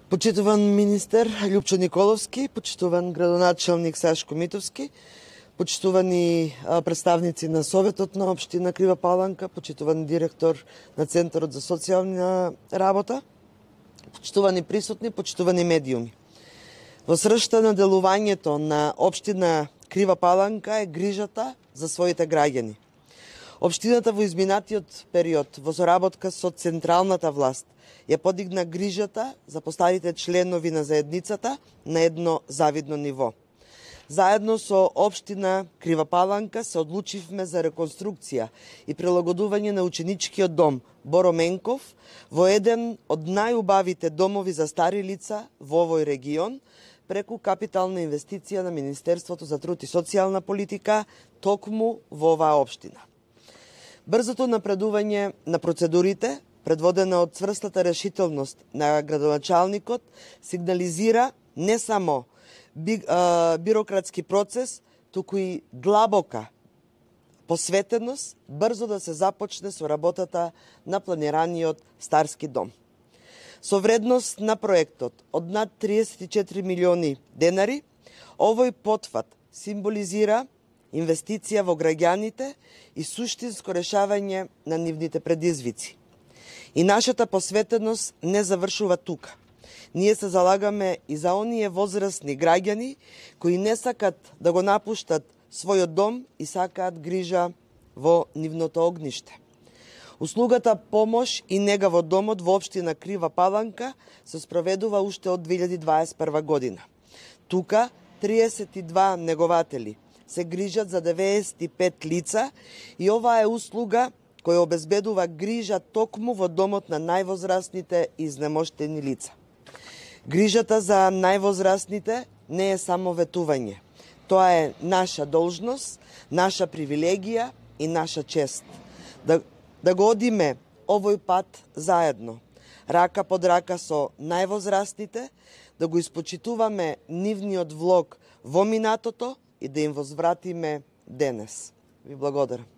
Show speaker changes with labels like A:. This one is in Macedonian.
A: Почитуван министер Љупчо Николовски, почитуван градоначелник Сашко Митовски, почитувани представници на Советот на општина Крива Паланка, почитуван директор на Центарот за социјална работа, почитувани присутни, почитувани медиуми. Во сршта на делувањето на општина Крива Паланка е грижата за своите граѓани. Општината во изминатиот период во соработка со централната власт ја подигна грижата за постарите членови на заедницата на едно завидно ниво. Заедно со општина Крива Паланка се одлучивме за реконструкција и прилагодување на ученичкиот дом Боро Менков во еден од најубавите домови за стари лица во овој регион, преку капитална инвестиција на Министерството за труд и социјална политика токму во оваа општина. Брзото напредување на процедурите, предводена од цврстата решителност на градоначалникот, сигнализира не само бирократски процес, туку и длабока посветеност брзо да се започне со работата на планираниот старски дом. Со вредност на проектот од над 34 милиони денари, овој потфат символизира инвестиција во граѓаните и суштинско решавање на нивните предизвици. И нашата посветеност не завршува тука. Ние се залагаме и за оние возрастни граѓани кои не сакат да го напуштат својот дом и сакаат грижа во нивното огниште. Услугата помош и нега во домот во општина Крива Паланка се спроведува уште од 2021 година. Тука 32 негователи се грижат за 95 лица и оваа е услуга која обезбедува грижа токму во домот на највозрастните и изнемоштени лица. Грижата за највозрастните не е само ветување. Тоа е наша должност, наша привилегија и наша чест. Да го одиме овој пат заедно, рака под рака со највозрастните, да го испочитуваме нивниот влог во минатото и да им возвратиме денес. Ви благодарам.